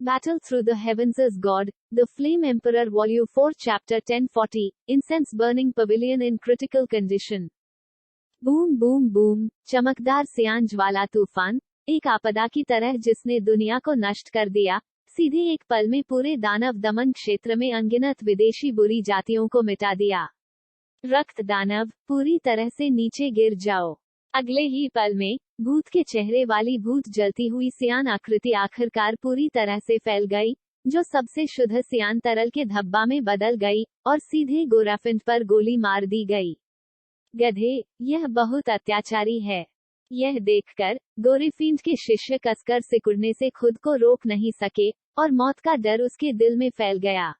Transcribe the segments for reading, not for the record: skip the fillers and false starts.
Battle Through the Heavens as God, The Flame Emperor Volume 4 Chapter 1040, Incense Burning Pavilion in Critical Condition. Boom boom boom, चमकदार सियान ज्वाला तूफान, एक आपदा की तरह जिसने दुनिया को नष्ट कर दिया, सीधे एक पल में पूरे दानव दमन क्षेत्र में अनगिनत विदेशी बुरी जातियों को मिटा दिया। रक्त दानव, पूरी तरह से नीचे गिर जाओ। अगले ही पल में भूत के चेहरे वाली भूत जलती हुई सियान आकृति आखिरकार पूरी तरह से फैल गई, जो सबसे शुद्ध सियान तरल के धब्बा में बदल गई और सीधे गोराफिंट पर गोली मार दी गई। गधे, यह बहुत अत्याचारी है। यह देखकर गोरेफिंट के शिष्य कसकर सिकुड़ने से खुद को रोक नहीं सके और मौत का डर उसके दिल में फैल गया।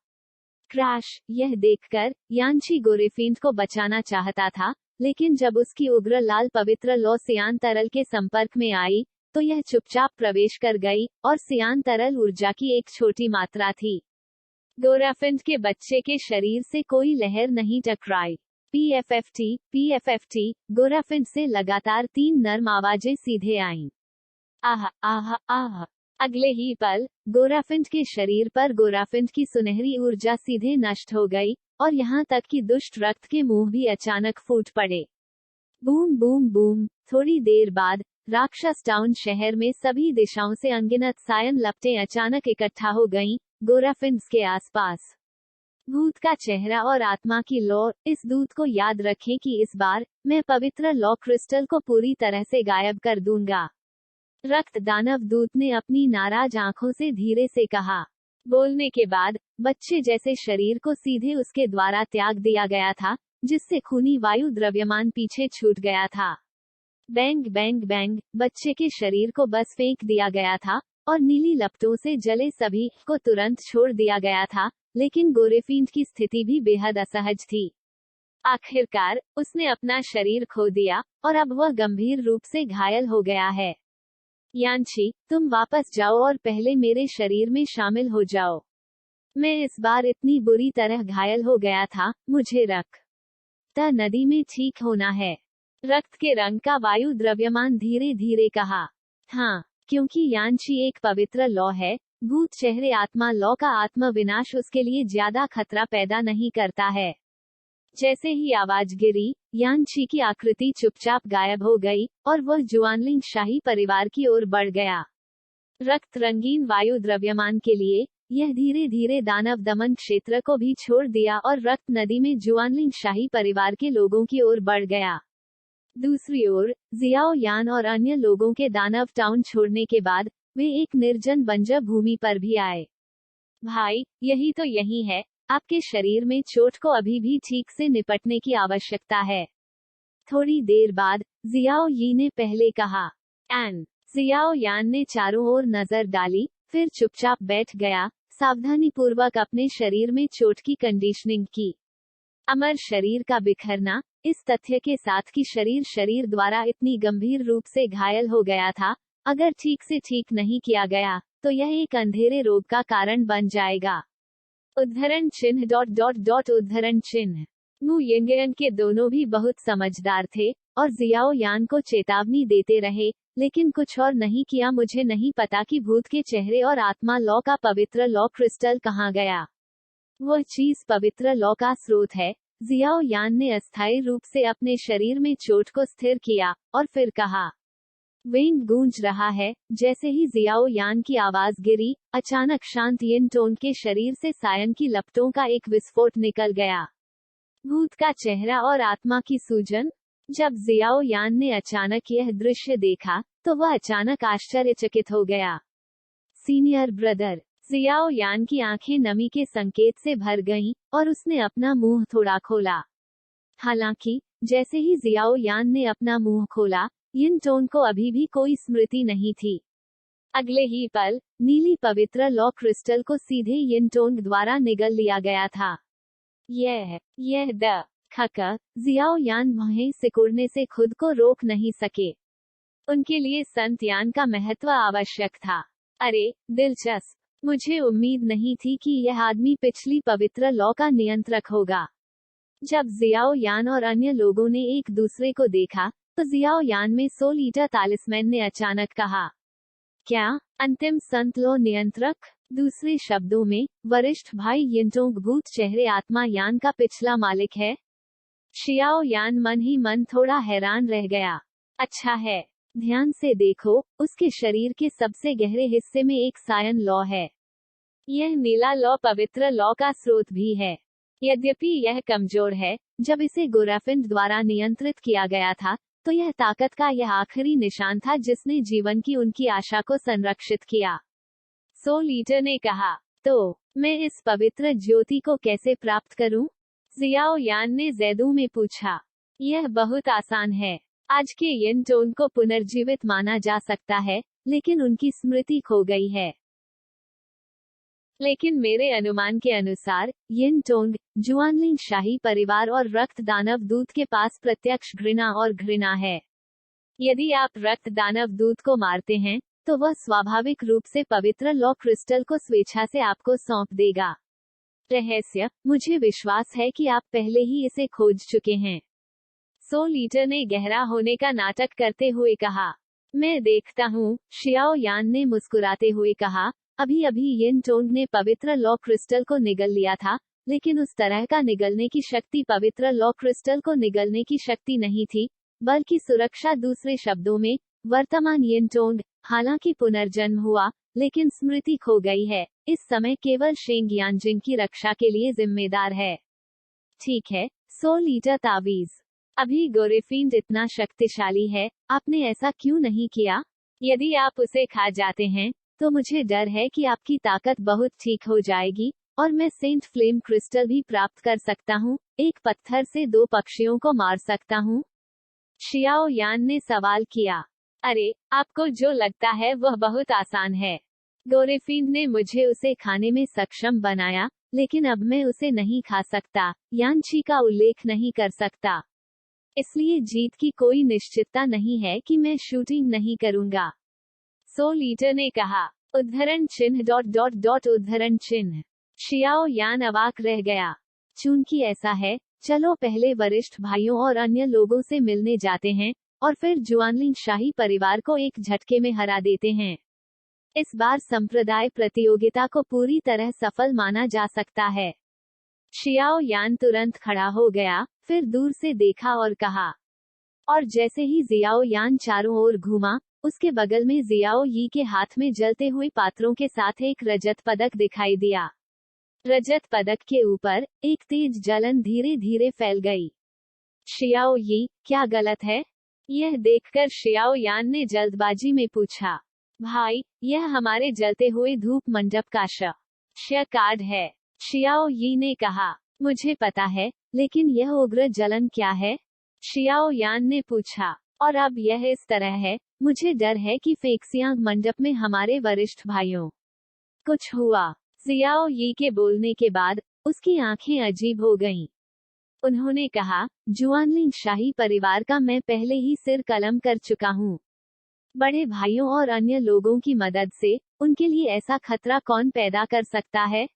क्रैश, यह देखकर यानची गोरेफिंट को बचाना चाहता था, लेकिन जब उसकी उग्र लाल पवित्र लौ सियान तरल के संपर्क में आई, तो यह चुपचाप प्रवेश कर गई और सियान तरल ऊर्जा की एक छोटी मात्रा थी। गोराफिंट के बच्चे के शरीर से कोई लहर नहीं टकराई। पीएफएफटी, गोराफिंट से लगातार 3 नर्म आवाजें सीधे आईं। आह आह आह। अगले ही पल गोराफिंट के शरीर पर गोराफिंट की सुनहरी ऊर्जा सीधे नष्ट हो गई और यहाँ तक कि दुष्ट रक्त के मुंह भी अचानक फूट पड़े। Boom boom boom. थोड़ी देर बाद राक्षस टाउन शहर में सभी दिशाओं से अनगिनत सायन लपटें अचानक इकट्ठा हो गईं, गोराफिंट्स के आसपास। भूत का चेहरा और आत्मा की लौ। इस दूत को याद रखें कि इस बार मैं पवित्र लौ क्रिस्टल को पूरी तरह से गायब कर दूंगा। रक्त दानव दूत ने अपनी नाराज आंखों से धीरे से कहा। बोलने के बाद बच्चे जैसे शरीर को सीधे उसके द्वारा त्याग दिया गया था, जिससे खूनी वायु द्रव्यमान पीछे छूट गया था। बैंग बैंग बैंग, बच्चे के शरीर को बस फेंक दिया गया था और नीली लपटों से जले सभी को तुरंत छोड़ दिया गया था, लेकिन गोरेफिंट की स्थिति भी बेहद असहज थी। आखिरकार उसने अपना शरीर खो दिया और अब वह गंभीर रूप से घायल हो गया है। यानची, तुम वापस जाओ और पहले मेरे शरीर में शामिल हो जाओ। मैं इस बार इतनी बुरी तरह घायल हो गया था, मुझे रक्त नदी में ठीक होना है। रक्त के रंग का वायु द्रव्यमान धीरे धीरे कहा। हाँ, क्योंकि यानची एक पवित्र लौ है, भूत चेहरे आत्मा लौ का आत्म विनाश उसके लिए ज्यादा खतरा पैदा नहीं करता है। जैसे ही आवाज गिरी, यानची की आकृति चुपचाप गायब हो गई और वह जुआनलिंग शाही परिवार की ओर बढ़ गया। रक्त रंगीन वायु द्रव्यमान के लिए यह धीरे धीरे दानव दमन क्षेत्र को भी छोड़ दिया और रक्त नदी में जुआनलिंग शाही परिवार के लोगों की ओर बढ़ गया। दूसरी ओर जियाओ यान और अन्य लोगों के दानव टाउन छोड़ने के बाद वे एक निर्जन बंजर भूमि पर भी आए। भाई, यही तो यही है, आपके शरीर में चोट को अभी भी ठीक से निपटने की आवश्यकता है। थोड़ी देर बाद जियाओ यी ने पहले कहा। जियाओ यान ने चारों ओर नजर डाली, फिर चुपचाप बैठ गया, सावधानीपूर्वक अपने शरीर में चोट की कंडीशनिंग की। अमर शरीर का बिखरना, इस तथ्य के साथ कि शरीर द्वारा इतनी गंभीर रूप से घायल हो गया था, अगर ठीक से ठीक नहीं किया गया, तो यह एक अंधेरे रोग का कारण बन जाएगा। उद्धरण चिन्ह उद्धरण चिन्ह। मु यंगयन के दोनों भी बहुत समझदार थे और जियाओ यान को चेतावनी देते रहे, लेकिन कुछ और नहीं किया। मुझे नहीं पता कि भूत के चेहरे और आत्मा लौ का पवित्र लौ क्रिस्टल कहाँ गया। वह चीज पवित्र लौ का स्रोत है। जियाओ यान ने अस्थायी रूप से अपने शरीर में चोट को स्थिर किया और फिर कहा। वेंग गूंज रहा है। जैसे ही जियाओ यान की आवाज गिरी, अचानक शांत यिन टोन के शरीर से सायन की लपटों का एक विस्फोट निकल गया। भूत का चेहरा और आत्मा की सूजन। जब जियाओ यान ने अचानक यह दृश्य देखा, तो वह अचानक आश्चर्यचकित हो गया। Senior brother. जियाओ यान की आंखें नमी के संकेत से भर गईं और उसने अपना मुंह थोड़ा खोला। हालांकि जैसे ही जियाओ यान ने अपना मुंह खोला, यिन टोन को अभी भी कोई स्मृति नहीं थी। अगले ही पल नीली पवित्र लौ क्रिस्टल को सीधे यिन टोन द्वारा निगल लिया गया था। यह द खका जियाओ यान वहीं सिकुड़ने से खुद को रोक नहीं सके। उनके लिए संत यान का महत्व आवश्यक था। अरे दिलचस्प, मुझे उम्मीद नहीं थी कि यह आदमी पिछली पवित्र लौ का नियंत्रक होगा। जब जियाओ यान और अन्य लोगों ने एक दूसरे को देखा, तो जियाओ यान में सोल ईटा तालिस्मैन ने अचानक कहा। क्या अंतिम संत लौ नियंत्रक? दूसरे शब्दों में, वरिष्ठ भाई यिनटोंग भूत चेहरे आत्मा यान का पिछला मालिक है। शियाओ यान मन ही मन थोड़ा हैरान रह गया। अच्छा है, ध्यान से देखो, उसके शरीर के सबसे गहरे हिस्से में एक सायन लौ है। यह नीला लौ पवित्र लौ का स्रोत भी है। यद्यपि यह कमजोर है, जब इसे गोराफिंड द्वारा नियंत्रित किया गया था, तो यह ताकत का यह आखिरी निशान था जिसने जीवन की उनकी आशा को संरक्षित किया। सोल ईटर ने कहा, तो मैं इस पवित्र ज्योति को कैसे प्राप्त करूं? जियाओ यान ने जैदू में पूछा। यह बहुत आसान है। आज के यिनटोंग को पुनर्जीवित माना जा सकता है, लेकिन उनकी स्मृति खो गई है। लेकिन मेरे अनुमान के अनुसार, यिनटोंग, जुआनलिंग शाही परिवार और रक्त दानव दूत के पास प्रत्यक्ष घृणा है। यदि आप रक्त दानव दूत को मारते हैं, तो वह स्वाभाविक रूप से पवित्र लॉ क्रिस्टल को स्वेच्छा से आपको सौंप देगा। रहस्य, मुझे विश्वास है कि आप पहले ही इसे खोज चुके हैं। सोल ईटर ने गहरा होने का नाटक करते हुए कहा। मैं देखता हूँ, शियाओ यान ने मुस्कुराते हुए कहा। अभी अभी यिनटोंग ने पवित्र लॉ क्रिस्टल को निगल लिया था, लेकिन उस तरह का निगलने की शक्ति पवित्र लॉ क्रिस्टल को निगलने की शक्ति नहीं थी, बल्कि सुरक्षा। दूसरे शब्दों में, वर्तमान यिनटोंग, हालांकि पुनर्जन्म हुआ, लेकिन स्मृति खो गई है, इस समय केवल शेंग यानजिंग की रक्षा के लिए जिम्मेदार है। ठीक है, सोल ईटर तावीज। अभी गोरेफिंड इतना शक्तिशाली है, आपने ऐसा क्यों नहीं किया? यदि आप उसे खा जाते हैं, तो मुझे डर है कि आपकी ताकत बहुत ठीक हो जाएगी, और मैं सेंट फ्लेम क्रिस्टल भी प्राप्त कर सकता हूँ। एक पत्थर से 2 पक्षियों को मार सकता हूँ। शियाओ यान ने सवाल किया। अरे, आपको जो लगता है वह बहुत आसान है। गोरेफिंड ने मुझे उसे खाने में सक्षम बनाया, लेकिन अब मैं उसे नहीं खा सकता, यानची का उल्लेख नहीं कर सकता। इसलिए जीत की कोई निश्चितता नहीं है कि मैं शूटिंग नहीं करूंगा। सोल ईटर ने कहा। उद्धरण चिन्ह ... उद्धरण चिन्ह। शियाओ यान अवाक रह गया। चूंकि ऐसा है, चलो पहले वरिष्ठ भाइयों और अन्य लोगों से मिलने जाते हैं, और फिर जुआनलिंग शाही परिवार को एक झटके में हरा देते हैं। इस बार संप्रदाय प्रतियोगिता को पूरी तरह सफल माना जा सकता है। शियाओ यान तुरंत खड़ा हो गया, फिर दूर से देखा और कहा। और जैसे ही जियाओ यान चारों ओर घूमा, उसके बगल में जियाओ यी के हाथ में जलते हुए पात्रों के साथ एक रजत पदक दिखाई दिया। रजत पदक के ऊपर एक तेज जलन धीरे धीरे फैल गई। शियाओ यी, क्या गलत है? यह देखकर शियाओ यान ने जल्दबाजी में पूछा। भाई, यह हमारे जलते हुए धूप मंडप का श कार्ड है। शियाओ यी ने कहा। मुझे पता है, लेकिन यह उग्र जलन क्या है? शियाओ यान ने पूछा। और अब यह इस तरह है, मुझे डर है कि फेक्सियांग मंडप में हमारे वरिष्ठ भाइयों कुछ हुआ। जियाओ यी के बोलने के बाद, उसकी आंखें अजीब हो गईं। उन्होंने कहा, जुआनलिंग शाही परिवार का मैं पहले ही सिर कलम कर चुका हूँ। बड़े भाइयों और अन्य लोगों की मदद से, उनके लिए ऐसा खतरा कौन पैदा कर सकता है?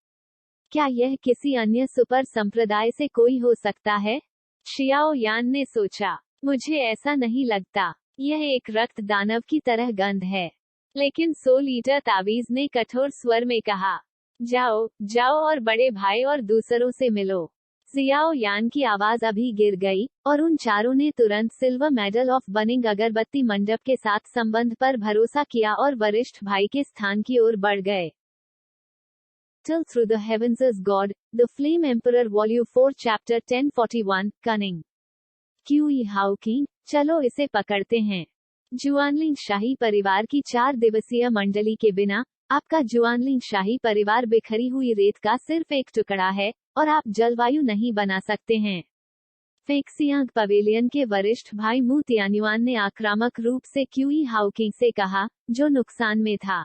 क्या यह किसी अन्य सुपर संप्रदाय से कोई हो सकता है? शियाओ यान ने सोचा। मुझे ऐसा नहीं लगता। यह एक रक्त दानव की तरह गंध है। लेकिन सोल ईटर तावीज ने कठोर स्वर में कहा। जाओ, जाओ और बड़े भाई और दूसरों से मिलो। जियाओ यान की आवाज अभी गिर गई, और उन चारों ने तुरंत सिल्वर मेडल ऑफ बर्निंग अगरबत्ती मंडप के साथ संबंध पर भरोसा किया और वरिष्ठ भाई के स्थान की ओर बढ़ गए। Till through the heavens is God, the Flame Emperor Volume 4 Chapter 1041, Cunning. QE Hawking, चलो इसे पकड़ते हैं। जुआनलिंग शाही परिवार की 4 दिवसीय मंडली के बिना, आपका जुआनलिंग शाही परिवार बिखरी हुई रेत का सिर्फ एक टुकड़ा है, और आप जलवायु नहीं बना सकते हैं। फेक्सियांग पवेलियन के वरिष्ठ भाई मू तियान्युआन ने आक्रामक रूप से क्यूई हाउकिंग से कहा, जो नुकसान में था।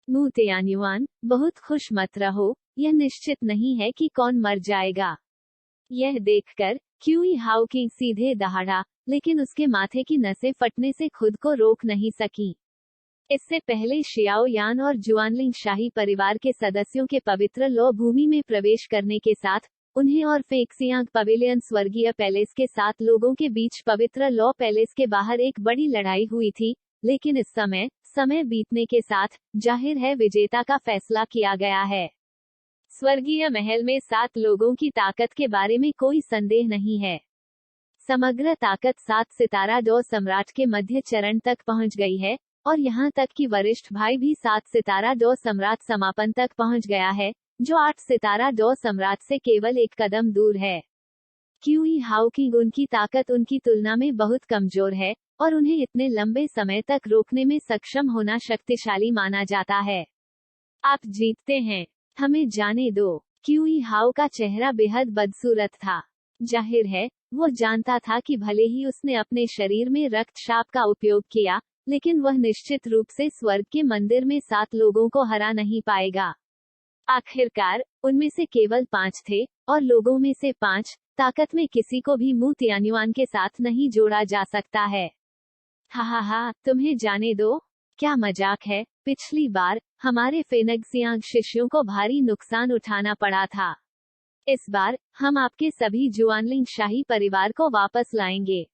मू तियान्युआन, बहुत खुश मत रहो, यह निश्चित नहीं है कि कौन मर जाएगा। यह देखकर क्यूई हाउकिंग सीधे दहाड़ा, लेकिन उसके माथे की नसें फटने से खुद को रोक नहीं सकी। इससे पहले शियाओ यान और जुआनलिंग शाही परिवार के सदस्यों के पवित्र लौ भूमि में प्रवेश करने के साथ, उन्हें और फेक्सियांग पवेलियन स्वर्गीय पैलेस के 7 लोगों के बीच पवित्र लौ पैलेस के बाहर एक बड़ी लड़ाई हुई थी। लेकिन इस समय समय बीतने के साथ जाहिर है विजेता का फैसला किया गया है। स्वर्गीय महल में 7 लोगों की ताकत के बारे में कोई संदेह नहीं है। समग्र ताकत 7 सितारा डॉ सम्राट के मध्य चरण तक पहुंच गई है, और यहां तक कि वरिष्ठ भाई भी 7 सितारा डॉ सम्राट समापन तक पहुंच गया है, जो 8 सितारा डॉ सम्राट से केवल एक कदम दूर है। क्यूई हाउकिंग उनकी ताकत उनकी तुलना में बहुत कमजोर है, और उन्हें इतने लंबे समय तक रोकने में सक्षम होना शक्तिशाली माना जाता है। आप जीतते हैं, हमें जाने दो। क्यूई हाउ का चेहरा बेहद बदसूरत था। जाहिर है, वो जानता था कि भले ही उसने अपने शरीर में रक्त शाप का उपयोग किया, लेकिन वह निश्चित रूप से स्वर्ग के मंदिर में 7 लोगों को हरा नहीं पाएगा। आखिरकार, उनमें से केवल 5 थे, और लोगों में से 5, ताकत में किसी को भी मू तियान्युआन के साथ नहीं जोड़ा जा सकता है। हा, तुम्हें जाने दो। क्या मजाक है, पिछली बार, हमारे फेनग्सियांग शिष्यों को भारी नुकसान उठाना पड़ा था। इस बार, हम आपके सभी जुआनलिंग शाही परिवार को वापस लाएंगे।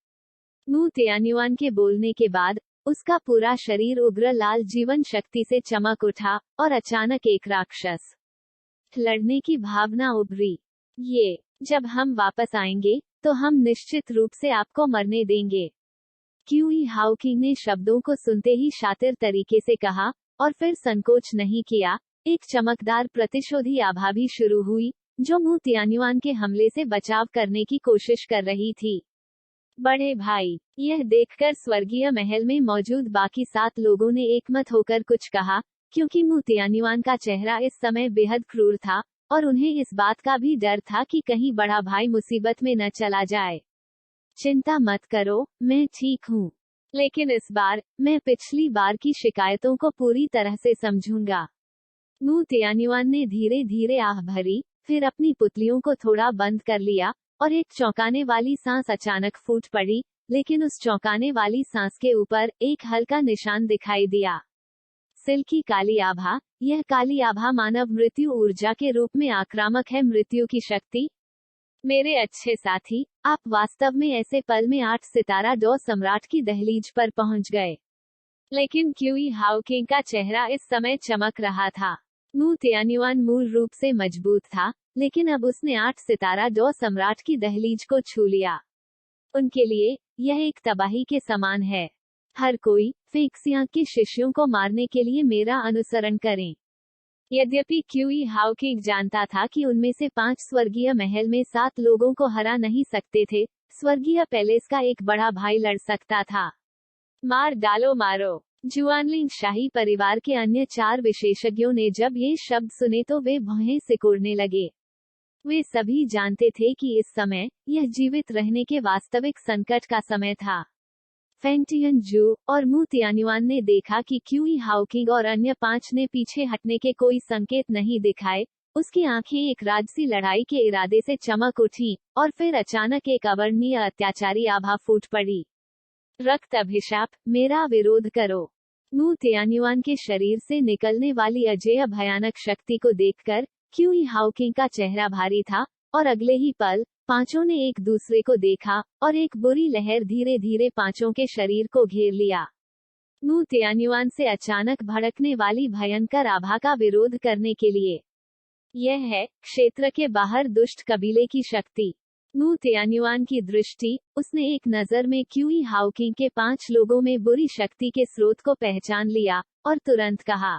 मू तियान्युआन के बोलने के बाद, उसका पूरा शरीर उग्र लाल जीवन शक्ति से चमक उठा, और अचानक एक राक्षस लड़ने की भावना उभरी। जब हम वापस आएंगे, तो हम निश्चित रूप से आपको मरने देंगे। क्यूई हाउकिंग ने शब्दों को सुनते ही शातिर तरीके से कहा, और फिर संकोच नहीं किया। एक चमकदार प्रतिशोधी आभा भी शुरू हुई, जो मू तियान्युआन के हमले से बचाव करने की कोशिश कर रही थी। बड़े भाई, यह देखकर स्वर्गीय महल में मौजूद बाकी 7 लोगों ने एकमत होकर कुछ कहा, क्योंकि मू तियान्युआन का चेहरा इस समय बेहद क्रूर था, और उन्हें इस बात का भी डर था कि कहीं बड़ा भाई मुसीबत में न चला जाए। चिंता मत करो, मैं ठीक हूँ। लेकिन इस बार, मैं पिछली बार की शिकायतों को पूरी तरह से समझूंगा। मू तियान्युआन ने धीरे धीरे आह भरी, फिर अपनी पुतलियों को थोड़ा बंद कर लिया, और एक चौंकाने वाली सांस अचानक फूट पड़ी, लेकिन उस चौंकाने वाली सांस के ऊपर एक हल्का निशान दिखाई दिया। सिल्की काली आभा। यह काली आभा मानव मृत्यु ऊर्जा के रूप में आक्रामक है। मृत्यु की शक्ति। मेरे अच्छे साथी, आप वास्तव में ऐसे पल में 8 सितारा डॉ सम्राट की दहलीज पर पहुंच गए। लेकिन क्यूई हाउकिंग का चेहरा इस समय चमक रहा था। मू तियान्युआन मूल रूप से मजबूत था, लेकिन अब उसने 8 सितारा डॉ सम्राट की दहलीज को छू लिया। उनके लिए, यह एक तबाही के समान है। हर कोई, फेंगसियांग के शिष्यों को मारने के लिए मेरा अनुसरण करें। यद्यपि क्यूई हाउकिंग जानता था कि उनमें से 5 स्वर्गीय महल में 7 लोगों को हरा नहीं सकते थे, स्वर्गीय पैलेस का एक बड़ा भाई लड़ सकता था। मार डालो, मारो। जुआनलिंग शाही परिवार के अन्य 4 विशेषज्ञों ने जब ये शब्द सुने तो वे भौहें सिकोड़ने लगे। वे सभी जानते थे कि इस समय, यह जीवित रहने के वास्तविक संकट का समय था। फेंग टियनजू और मू तियान्युआन ने देखा कि क्यूई हाउकिंग और अन्य 5 ने पीछे हटने के कोई संकेत नहीं दिखाए। उसकी आंखें एक राजसी लड़ाई के इरादे से चमक उठी, और फिर अचानक एक अवर्णनीय अत्याचारी आभा फूट पड़ी। रक्त अभिशाप, मेरा विरोध करो। मू तियान्युआन के शरीर से निकलने वाली अजेय भयानक शक्ति को देखकर क्यूई हाउकिंग का चेहरा भारी था, और अगले ही पल, पांचों ने एक दूसरे को देखा, और एक बुरी लहर धीरे धीरे पांचों के शरीर को घेर लिया। मू तियान्युआन से अचानक भड़कने वाली भयंकर आभा का विरोध करने के लिए। यह है, क्षेत्र के बाहर दुष्ट कबीले की शक्ति। मू तियान्युआन की दृष्टि, उसने एक नजर में क्यूई हाउकिंग के 5 लोगों में बुरी शक्ति के स्रोत को पहचान लिया, और तुरंत कहा,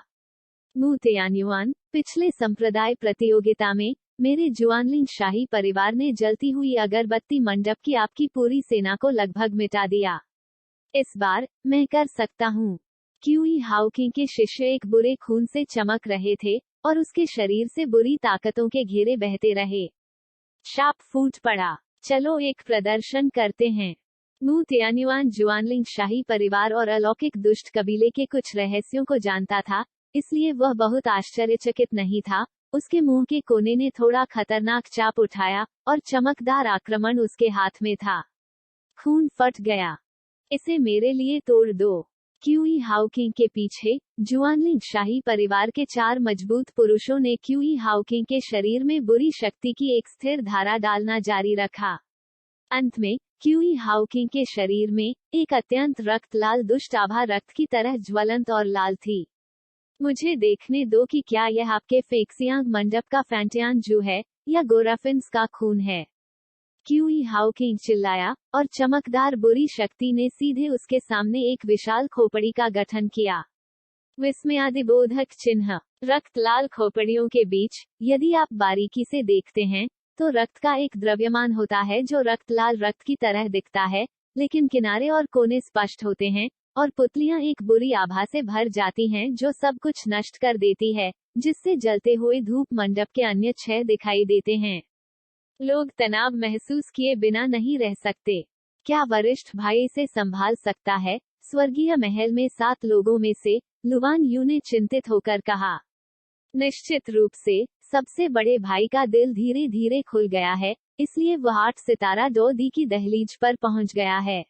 मू तियान्युआन, पिछले संप्रदाय प्रतियोगिता में, मेरे जुआनलिंग शाही परिवार ने जलती हुई अगरबत्ती मंडप की आपकी पूरी सेना को लगभग मिटा दिया। इस बार, मैं कर सकता हूँ। क्यूई हाउकिंग के शिष्य एक बुरे खून से चमक रहे थे, और उसके शरीर से बुरी ताकतों के घेरे बहते रहे। शाप फूट पड़ा। चलो एक प्रदर्शन करते हैं। मू तियान्युआन जुआनलिंग शाही परिवार और अलौकिक दुष्ट कबीले के कुछ रहस्यों को जानता था, इसलिए वह बहुत आश्चर्यचकित नहीं था। उसके मुंह के कोने ने थोड़ा खतरनाक चाप उठाया, और चमकदार आक्रमण उसके हाथ में था। खून फट गया। इसे मेरे लिए तोड़ दो। क्यूई हाउकिंग के पीछे, जुआनलिंग शाही परिवार के 4 मजबूत पुरुषों ने क्यूई हाउकिंग के शरीर में बुरी शक्ति की एक स्थिर धारा डालना जारी रखा। अंत में, क्यूई हाउकिंग के शरीर में एक अत्यंत रक्त लाल दुष्ट आभा रक्त की तरह ज्वलंत और लाल थी। मुझे देखने दो कि क्या यह आपके फेक्सियांग मंडप का फैंटियान जू है या गोराफिन्स का खून है। क्यूई हाउकिंग चिल्लाया, और चमकदार बुरी शक्ति ने सीधे उसके सामने एक विशाल खोपड़ी का गठन किया। विस्मयादिबोधक चिन्ह। रक्त लाल खोपड़ियों के बीच, यदि आप बारीकी से देखते हैं, तो रक्त का एक द्रव्यमान होता है जो रक्त लाल रक्त की तरह दिखता है, लेकिन किनारे और कोने स्पष्ट होते हैं, और पुतलियां एक बुरी आभा से भर जाती हैं जो सब कुछ नष्ट कर देती है, जिससे जलते हुए धूप मंडप के अन्य 6 दिखाई देते हैं। लोग तनाव महसूस किए बिना नहीं रह सकते। क्या वरिष्ठ भाई इसे संभाल सकता है? स्वर्गीय महल में 7 लोगों में से लुवान यू ने चिंतित होकर कहा। निश्चित रूप से सबसे बड़े भाई का दिल धीरे धीरे खुल गया है, इसलिए वह 8 सितारा डोदी की दहलीज पर पहुंच गया है।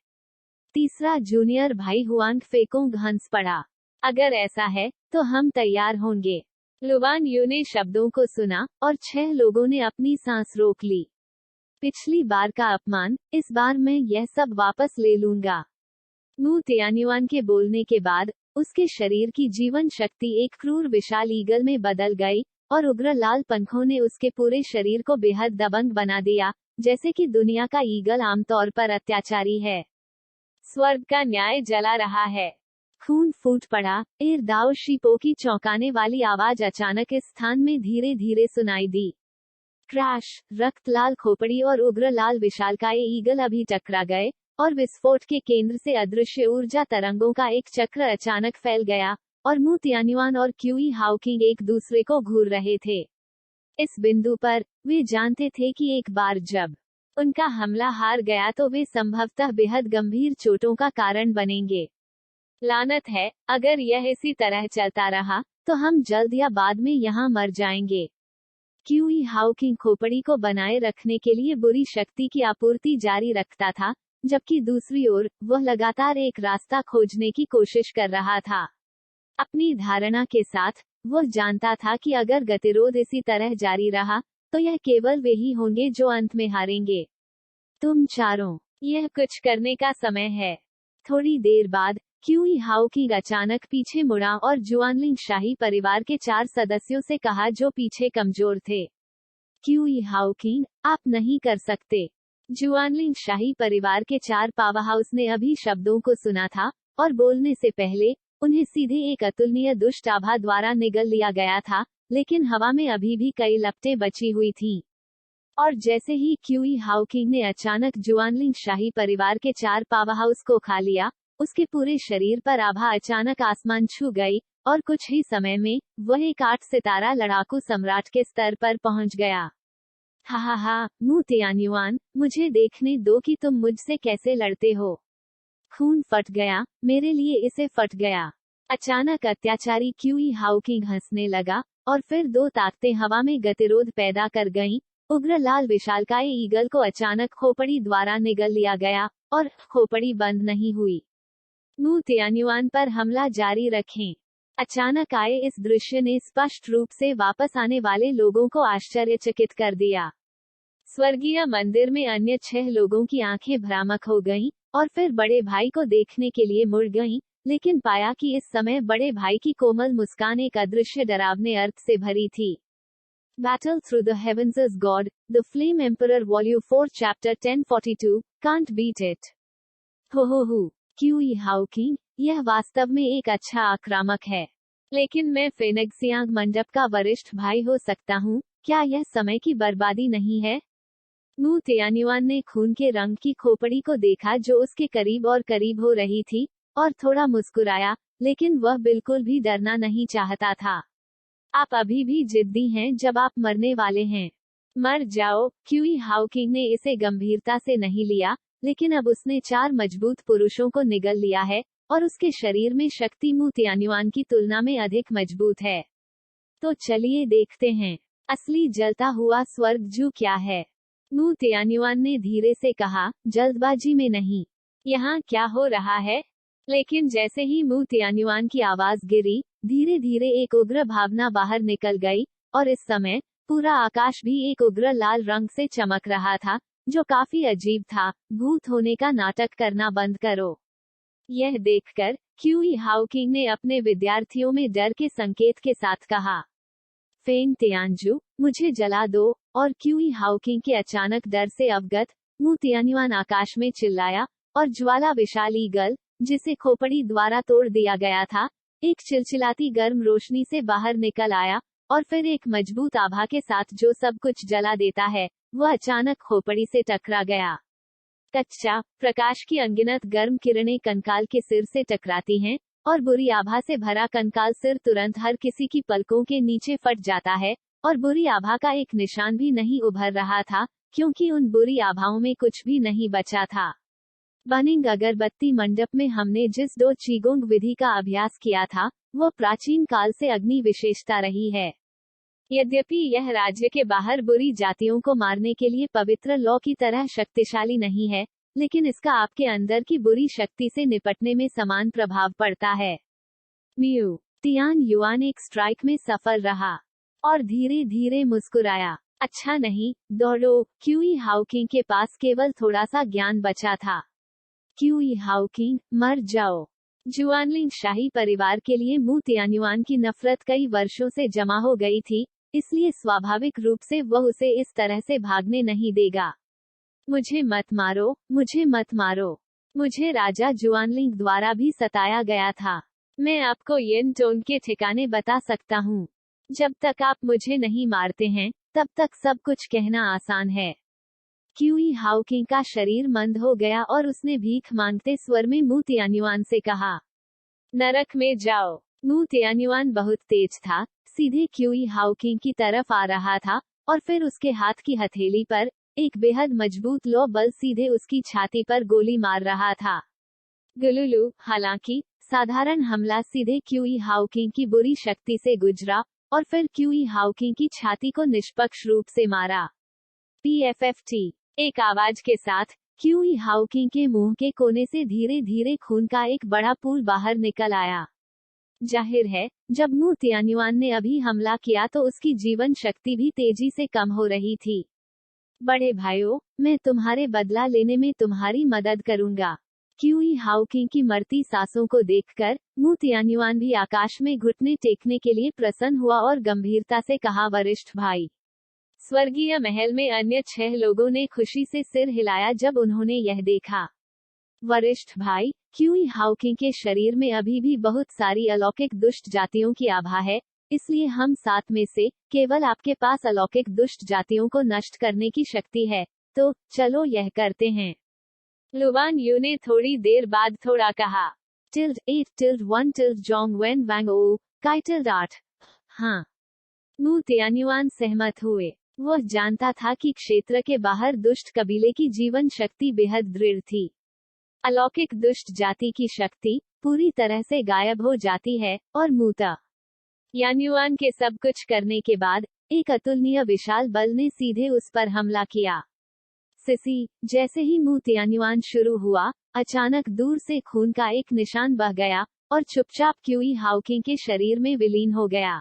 तीसरा जूनियर भाई हुआंग फेकोंग हंस पड़ा। अगर ऐसा है तो हम तैयार होंगे। लुवान यू ने शब्दों को सुना, और 6 लोगों ने अपनी सांस रोक ली। पिछली बार का अपमान, इस बार मैं यह सब वापस ले लूंगा। मू तियान्युआन के बोलने के बाद उसके शरीर की जीवन शक्ति एक क्रूर विशाल ईगल में बदल गई, और उग्र लाल पंखों ने उसके पूरे शरीर को बेहद दबंग बना दिया, जैसे कि दुनिया का ईगल आमतौर पर अत्याचारी है। स्वर्ग का न्याय जला रहा है। खून फूट पड़ा। एर दाओ शीपो की चौंकाने वाली आवाज अचानक इस स्थान में धीरे धीरे सुनाई दी। क्रैश! रक्त लाल खोपड़ी और उग्र लाल विशालकाय ईगल अभी टकरा गए, और विस्फोट के केंद्र से अदृश्य ऊर्जा तरंगों का एक चक्र अचानक फैल गया, और मू तियान्युआन और क्यूई हाउकिंग एक दूसरे को घूर रहे थे। इस बिंदु पर वे जानते थे कि एक बार जब उनका हमला हार गया तो वे संभवतः बेहद गंभीर चोटों का कारण बनेंगे। लानत है, अगर यह इसी तरह चलता रहा तो हम जल्द या बाद में यहाँ मर जाएंगे। क्यूई हाउकिंग खोपड़ी को बनाए रखने के लिए बुरी शक्ति की आपूर्ति जारी रखता था, जबकि दूसरी ओर वह लगातार एक रास्ता खोजने की कोशिश कर रहा था। अपनी धारणा के साथ वह जानता था कि अगर गतिरोध इसी तरह जारी रहा तो यह केवल वे ही होंगे जो अंत में हारेंगे। तुम चारों, यह कुछ करने का समय है। थोड़ी देर बाद क्यूई हाउकिंग अचानक पीछे मुड़ा और जुआनलिंग शाही परिवार के 4 सदस्यों से कहा जो पीछे कमजोर थे। क्यूई हाउकिंग, आप नहीं कर सकते। जुआनलिंग शाही परिवार के 4 पावरहाउस ने अभी शब्दों को सुना था, और बोलने से पहले उन्हें सीधे एक अतुलनीय दुष्ट आभा द्वारा निगल लिया गया था, लेकिन हवा में अभी भी कई लपटें बची हुई थीं। और जैसे ही क्यूई हाउकिंग ने अचानक जुआनलिंग शाही परिवार के 4 पावरहाउस को खा लिया, उसके पूरे शरीर पर आभा अचानक आसमान छू गई, और कुछ ही समय में वह एक 8 सितारा लड़ाकू सम्राट के स्तर पर पहुंच गया। हा हा हा, मू तियान्युआन, मुझे देखने दो कि तुम मुझसे कैसे लड़ते हो। खून फट गया, मेरे लिए इसे फट गया। अचानक अत्याचारी क्यूई हाउकिंग हंसने लगा, और फिर 2 ताकतें हवा में गतिरोध पैदा कर गईं। उग्र लाल विशालकाय ईगल को अचानक खोपड़ी द्वारा निगल लिया गया, और खोपड़ी बंद नहीं हुई। मू तियान्युआन पर हमला जारी रखें। अचानक आए इस दृश्य ने स्पष्ट रूप से वापस आने वाले लोगों को आश्चर्यचकित कर दिया। स्वर्गीय मंदिर में अन्य 6 लोगों की आंखें भ्रामक हो गईं, और फिर बड़े भाई को देखने के लिए मुड़ गईं, लेकिन पाया कि इस समय बड़े भाई की कोमल मुस्कान एक अदृश्य डरावने अर्थ से भरी थी। Battle Through the Heavens is God, The Flame Emperor Volume 4 Chapter 1042, Can't Beat It. हो, क्यूई हाउकिंग, यह वास्तव में एक अच्छा आक्रामक है। लेकिन मैं फेनेक्सियांग मंडप का वरिष्ठ भाई हो सकता हूँ, क्या यह समय की बर्बादी नहीं है? मू तियान्युआन ने खून के रंग की खोपड़ी को देखा जो उसके करीब और करीब हो रही थी, और थोड़ा मुस्कुराया, लेकिन वह बिल्कुल भी डरना नहीं चाहता था। आप अभी भी जिद्दी हैं जब आप मरने वाले हैं। मर जाओ। क्यूई हाउकिंग ने इसे गंभीरता से नहीं लिया, लेकिन अब उसने 4 मजबूत पुरुषों को निगल लिया है, और उसके शरीर में शक्ति मू तियान्युआन की तुलना में अधिक मजबूत है। तो चलिए देखते हैं, असली जलता हुआ स्वर्ग जू क्या है। मू तियान्युआन ने धीरे से कहा, जल्दबाजी में नहीं। यहाँ क्या हो रहा है? लेकिन जैसे ही मू तियान्युआन की आवाज गिरी, धीरे धीरे एक उग्र भावना बाहर निकल गई, और इस समय पूरा आकाश भी एक उग्र लाल रंग से चमक रहा था, जो काफी अजीब था। भूत होने का नाटक करना बंद करो। यह देखकर क्यूई हाउकिंग ने अपने विद्यार्थियों में डर के संकेत के साथ कहा, फेंग तियानजू, मुझे जला दो। और क्यूई हाउकिंग के अचानक डर से अवगत मू तियान्युआन आकाश में चिल्लाया, और ज्वाला विशाल ईगल, जिसे खोपड़ी द्वारा तोड़ दिया गया था, एक चिलचिलाती गर्म रोशनी से बाहर निकल आया, और फिर एक मजबूत आभा के साथ जो सब कुछ जला देता है, वह अचानक खोपड़ी से टकरा गया। कच्चा प्रकाश की अनगिनत गर्म किरणें कंकाल के सिर से टकराती हैं, और बुरी आभा से भरा कंकाल सिर तुरंत हर किसी की पलकों के नीचे फट जाता है, और बुरी आभा का एक निशान भी नहीं उभर रहा था, क्योंकि उन बुरी आभाओं में कुछ भी नहीं बचा था। बनिंग अगरबत्ती मंडप में हमने जिस दो चीगोंग विधि का अभ्यास किया था, वो प्राचीन काल से अग्नि विशेषता रही है। यद्यपि यह राज्य के बाहर बुरी जातियों को मारने के लिए पवित्र लौ की तरह शक्तिशाली नहीं है, लेकिन इसका आपके अंदर की बुरी शक्ति से निपटने में समान प्रभाव पड़ता है। म्यू तियान युआन एक स्ट्राइक में सफल रहा और धीरे धीरे मुस्कुराया। अच्छा नहीं, दौड़ो। क्यूई हाउकिंग के पास केवल थोड़ा सा ज्ञान बचा था। क्यूई हाउकिंग, मर जाओ। जुआनलिंग शाही परिवार के लिए मू तियान्युआन की नफरत कई वर्षों से जमा हो गई थी, इसलिए स्वाभाविक रूप से वह उसे इस तरह से भागने नहीं देगा। मुझे मत मारो, मुझे मत मारो। मुझे राजा जुआनलिंग द्वारा भी सताया गया था। मैं आपको येन टोंग के ठिकाने बता सकता हूँ। जब तक आप मुझे नहीं मारते हैं, तब तक सब कुछ कहना आसान है। क्यूई हाउकिंग का शरीर मंद हो गया और उसने भीख मांगते स्वर में मू तियान्युआन से कहा, नरक में जाओ। मू तियान्युआन बहुत तेज था, सीधे क्यूई हाउकिंग की तरफ आ रहा था, और फिर उसके हाथ की हथेली पर एक बेहद मजबूत लो बल सीधे उसकी छाती पर गोली मार रहा था। गुलुलू, हालांकि साधारण हमला सीधे क्यूई हाउकिंग की बुरी शक्ति से गुजरा, और फिर क्यूई हाउकिंग की छाती को निष्पक्ष रूप से मारा। PFFT एक आवाज के साथ क्यूई हाउकिंग के मुंह के कोने से धीरे धीरे खून का एक बड़ा पूल बाहर निकल आया। जाहिर है, जब मू तियान्युआन ने अभी हमला किया तो उसकी जीवन शक्ति भी तेजी से कम हो रही थी। बड़े भाइयों, मैं तुम्हारे बदला लेने में तुम्हारी मदद करूंगा। क्यूई हाउकिंग की मरती सांसों को देखकर मू तियान्युआन भी आकाश में घुटने टेकने के लिए प्रसन्न हुआ और गंभीरता से कहा, वरिष्ठ भाई। स्वर्गीय महल में अन्य 6 लोगों ने खुशी से सिर हिलाया जब उन्होंने यह देखा। वरिष्ठ भाई, क्यूई हाउकिंग के शरीर में अभी भी बहुत सारी अलौकिक दुष्ट जातियों की आभा है, इसलिए हम 7 में से केवल आपके पास अलौकिक दुष्ट जातियों को नष्ट करने की शक्ति है, तो चलो यह करते हैं। लुवान यू ने थोड़ी देर बाद थोड़ा कहा, ~8 जोंग वेन वांग ओ काइटिल्ड 8। हाँ। मू तियान्युआन सहमत हुए। वह जानता था कि क्षेत्र के बाहर दुष्ट कबीले की जीवन शक्ति बेहद दृढ़ थी। अलौकिक दुष्ट जाति की शक्ति पूरी तरह से गायब हो जाती है, और मूता यान्युआन के सब कुछ करने के बाद एक अतुलनीय विशाल बल ने सीधे उस पर हमला किया। सिसी, जैसे ही मू तियान्युआन शुरू हुआ, अचानक दूर से खून का एक निशान बह गया, और चुपचाप क्यूई हाउकिंग के शरीर में विलीन हो गया।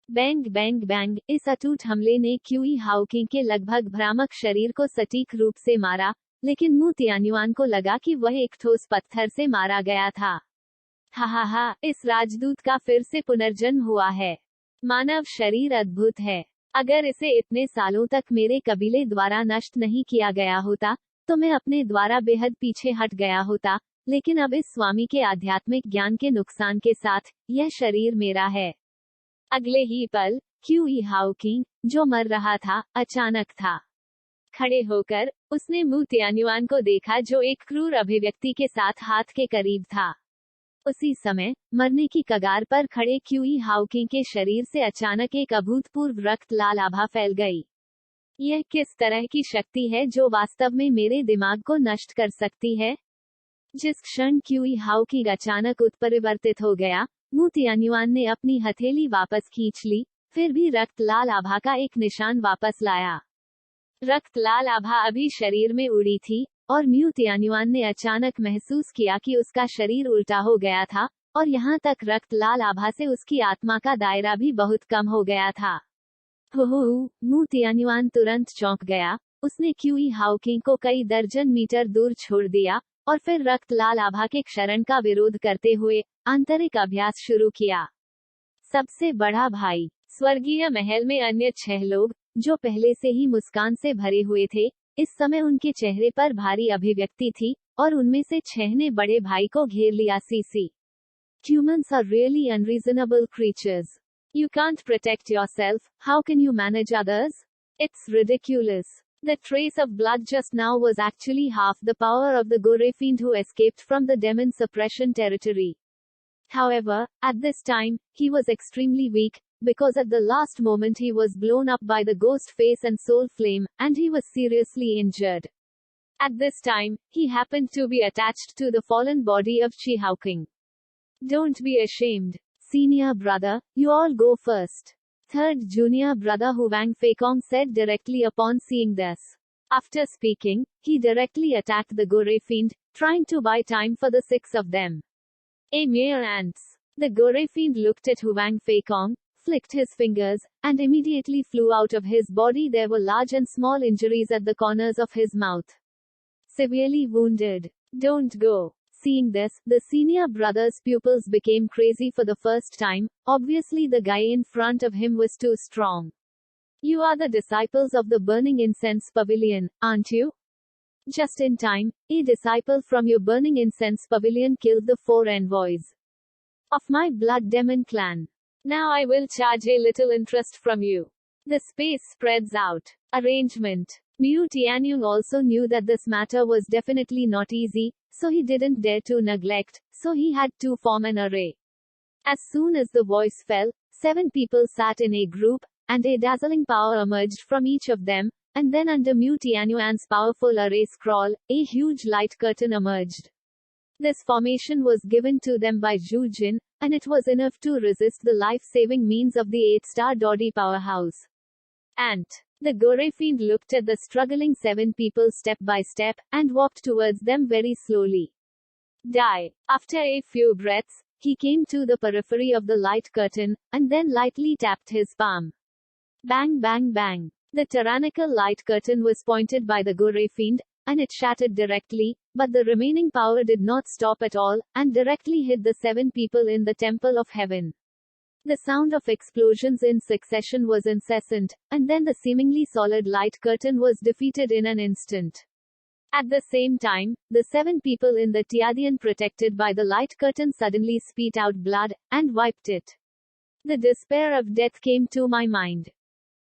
बैंग बैंग बैंग, इस अटूट हमले ने क्यूई हाउकिंग के लगभग भ्रामक शरीर को सटीक रूप से मारा, लेकिन मू तियान्युआन को लगा कि वह एक ठोस पत्थर से मारा गया था। हा, इस राजदूत का फिर से पुनर्जन्म हुआ है। मानव शरीर अद्भुत है। अगर इसे इतने सालों तक मेरे कबीले द्वारा नष्ट नहीं किया गया होता, तो मैं अपने द्वारा बेहद पीछे हट गया होता, लेकिन अब इस स्वामी के आध्यात्मिक ज्ञान के नुकसान के साथ यह शरीर मेरा है। अगले ही पल क्यूई हाउकिंग, जो मर रहा था, अचानक था। खड़े होकर उसने मू तियान्युआन को देखा, जो एक क्रूर अभिव्यक्ति के साथ हाथ के करीब था। उसी समय मरने की कगार पर खड़े क्यूई हाउकिंग के शरीर से अचानक एक अभूतपूर्व रक्त लाल आभा फैल गई। यह किस तरह की शक्ति है जो वास्तव में मेरे दिमाग को नष्ट कर सकती है? जिस क्षण क्यूई हाउकिंग अचानक उत्परिवर्तित हो गया, मू तियान्युआन ने अपनी हथेली वापस खींच ली, फिर भी रक्त लाल आभा का एक निशान वापस लाया। रक्त लाल आभा अभी शरीर में उड़ी थी, और म्यू तियान्युआन ने अचानक महसूस किया कि उसका शरीर उल्टा हो गया था, और यहाँ तक रक्त लाल आभा से उसकी आत्मा का दायरा भी बहुत कम हो गया था। मू तियान्युआन तुरंत चौंक गया, उसने क्यूई हाउकिंग को कई दर्जन मीटर दूर छोड़ दिया और फिर रक्त लाल आभा के क्षरण का विरोध करते हुए आंतरिक अभ्यास शुरू किया। सबसे बड़ा भाई। स्वर्गीय महल में अन्य 6 लोग, जो पहले से ही मुस्कान से भरे हुए थे, इस समय उनके चेहरे पर भारी अभिव्यक्ति थी, और उनमें से 6 ने बड़े भाई को घेर लिया। CC Humans are really unreasonable creatures. You can't protect yourself, how can you manage others? It's ridiculous. The trace of blood just now was actually half the power of the Gore fiend who escaped from the demon suppression territory. However, at this time, he was extremely weak, because at the last moment he was blown up by the ghost face and soul flame, and he was seriously injured. At this time, he happened to be attached to the fallen body of Chi Haoking. Don't be ashamed. Senior brother, you all go first. Third junior brother Huang Feikong said directly upon seeing this. After speaking, he directly attacked the Gore fiend, trying to buy time for the 6 of them. A mere ants. The Gore fiend looked at Huang Feikong, flicked his fingers, and immediately flew out of his body. There were large and small injuries at the corners of his mouth. Severely wounded. Don't go. Seeing this, the senior brother's pupils became crazy for the first time. Obviously the guy in front of him was too strong. You are the disciples of the Burning Incense Pavilion, aren't you? Just in time, a disciple from your Burning Incense Pavilion killed the 4 envoys of my Blood Demon clan. Now I will charge a little interest from you. The space spreads out. Arrangement. Mu Tianyong also knew that this matter was definitely not easy, so he didn't dare to neglect, so he had to form an array. As soon as the voice fell, 7 people sat in a group, and a dazzling power emerged from each of them, and then under Mu Tianyuan's powerful array scroll, a huge light curtain emerged. This formation was given to them by Zhu Jin, and it was enough to resist the life-saving means of the 8-star Dodi powerhouse. Ant. The Gore fiend looked at the struggling 7 people step by step, and walked towards them very slowly. Die. After a few breaths, he came to the periphery of the light curtain, and then lightly tapped his palm. Bang bang bang. The tyrannical light curtain was pointed by the Gore fiend, and it shattered directly, but the remaining power did not stop at all, and directly hit the 7 people in the Temple of Heaven. The sound of explosions in succession was incessant, and then the seemingly solid light curtain was defeated in an instant. At the same time, the 7 people in the Tiadian protected by the light curtain suddenly spat out blood, and wiped it. The despair of death came to my mind.